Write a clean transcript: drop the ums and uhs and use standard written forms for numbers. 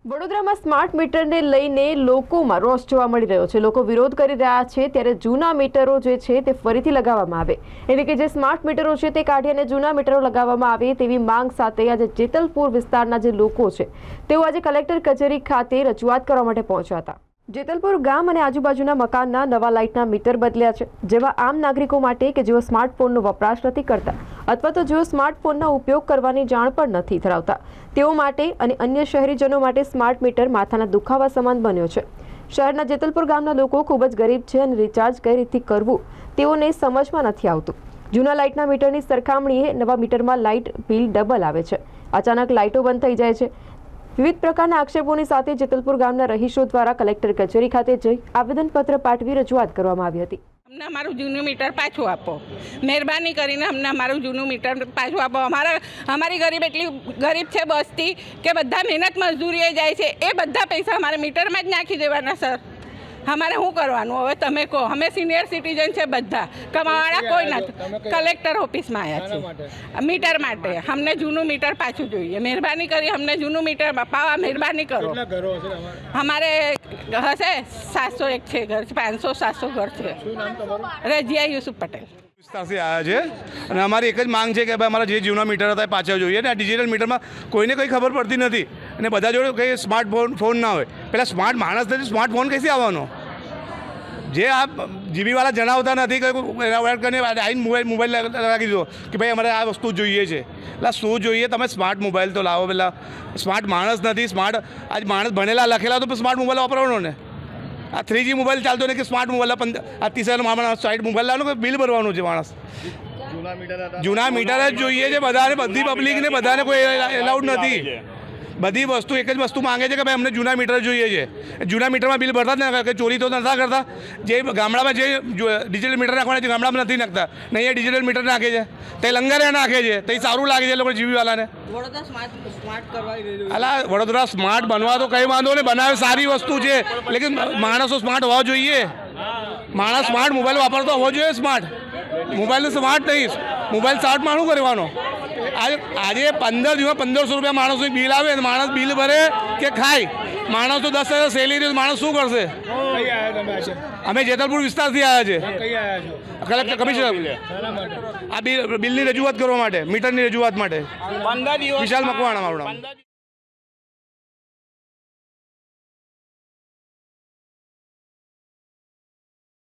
વડોદરામાં સ્માર્ટ મીટરને લઈને લોકોમાં રોષ જોવા મળી રહ્યો છે। લોકો વિરોધ કરી રહ્યા છે ત્યારે જૂના મીટરો જે છે તે ફરીથી લગાવવામાં આવે, એટલે કે જે સ્માર્ટ મીટરો છે તે કાઢી અને જૂના મીટરો લગાવવામાં આવે તેવી માંગ સાથે આજે જેતલપુર વિસ્તારના જે લોકો છે તેઓ આજે કલેક્ટર કચેરી ખાતે રજૂઆત કરવા માટે પહોંચ્યા હતા। જેતલપુર ગામ અને આજુબાજુના મકાનના નવા લાઇટના મીટર બદલ્યા છે, જેવા આમ નાગરિકો માટે કે જેઓ સ્માર્ટફોનનો વપરાશ નથી કરતા અથવા તો જેઓ સ્માર્ટફોનનો ઉપયોગ કરવાની જાણ પણ નથી ધરાવતા તેઓ માટે અને અન્ય શહેરીજનો માટે સ્માર્ટ મીટર માથાના દુખાવા સમાન બન્યો છે। શહેરના જેતલપુર ગામના લોકો ખૂબ જ ગરીબ છે અને રિચાર્જ કઈ રીતે કરવું તેઓને સમજમાં નથી આવતું। જૂના લાઇટના મીટરની સરખામણીએ નવા મીટરમાં લાઇટ બિલ ડબલ આવે છે। અચાનક લાઇટો બંધ થઈ જાય છે। વિવિધ પ્રકારના આક્ષેપોની સાથે જેતલપુર ગામના રહીશો દ્વારા કલેક્ટર કચેરી ખાતે જઈ આવેદનપત્ર પાઠવી રજૂઆત કરવામાં આવી હતી। અમને અમારું જૂનું મીટર પાછું આપો, મહેરબાની કરીને અમને અમારું જૂનું મીટર પાછું આપો। અમારી ગરીબ એટલી ગરીબ છે બસથી કે બધા મહેનત મજદૂરીએ જાય છે, એ બધા પૈસા અમારે મીટરમાં જ નાખી દેવાના સર। અમારે શું કરવાનું હવે તમે કહો? અમે સિનિયર સિટીઝન છે, બધા કમાવાળા કોઈ નથી। કલેક્ટર ઓફિસમાં આવ્યા છે મીટર માટે। અમને જૂનું મીટર પાછું જોઈએ, મહેરબાની કરી અમને જૂનું મીટર અપાવવા મહેરબાની કરો। અમારે હશે 701 છે ઘર, 500-700 ઘર છે। રજિયા યુસુફ પટેલ વિસ્તારથી આવ્યા છે અને અમારી એક જ માંગ છે કે ભાઈ અમારા જે જૂના મીટર હતા એ પાછા જોઈએ ને આ ડિજિટલ મીટરમાં કોઈને કંઈ ખબર પડતી નથી અને બધા જોડે કંઈ સ્માર્ટફોન ના હોય। પહેલાં સ્માર્ટ માણસ નથી, સ્માર્ટફોન કઈથી આવવાનો? જે આ જીબીવાળા જણાવતા નથી કે આવીને મોબાઈલ રાખી દો કે ભાઈ અમારે આ વસ્તુ જોઈએ છે। એટલે શું જોઈએ? તમે સ્માર્ટ મોબાઈલ તો લાવો। પહેલાં સ્માર્ટ માણસ નથી, સ્માર્ટ આજ માણસ ભણેલા લખેલા તો સ્માર્ટ મોબાઈલ વાપરવાનો ને। આ 3G મોબાઈલ ચાલતો ને કે સ્માર્ટ મોબાઈલ આ 30 માણસ સાઈડ મોબાઈલ લાવવાનો કે બિલ ભરવાનું છે માણસ? જૂના મીટર જ જોઈએ છે બધાને, બધી પબ્લિકને, બધાને કોઈ એલાઉડ નથી। બધી વસ્તુ એક જ વસ્તુ માંગે છે કે ભાઈ અમને જૂના મીટર જોઈએ છે। જૂના મીટરમાં બિલ ભરતા જ ના, કે ચોરી તો નથી કરતા। જે ગામડામાં જે ડિજિટલ મીટર નાખવાના છે ગામડામાં નથી નાખતા, નહીં એ ડિજિટલ મીટર નાખે છે, તે લંગરે નાખે છે, તે સારું લાગે છે એ લોકો જીબીવાળાને। અલા વડોદરા સ્માર્ટ બનવા તો કંઈ વાંધો નહીં, બનાવે સારી વસ્તુ છે, લેકિન માણસો સ્માર્ટ હોવા જોઈએ। માણસ સ્માર્ટ મોબાઈલ વાપરતો હોવો જોઈએ। સ્માર્ટ મોબાઈલ સ્માર્ટ નહીં, મોબાઈલ સ્માર્ટમાં શું કરવાનો? આજે 15 દિવસ 1500 રૂપિયા માણસનું બિલ આવે, માણસ બિલ ભરે કે ખાય? માણસ તો 10,000 સેલેરી, માણસ શું કરશે? અમે જેતલપુર વિસ્તારથી આવ્યા છે કલેક્ટર કમિશનર આ બિલની રજૂઆત કરવા માટે, મીટરની રજૂઆત માટે। વિશાલ મકવાણા મારું નામ।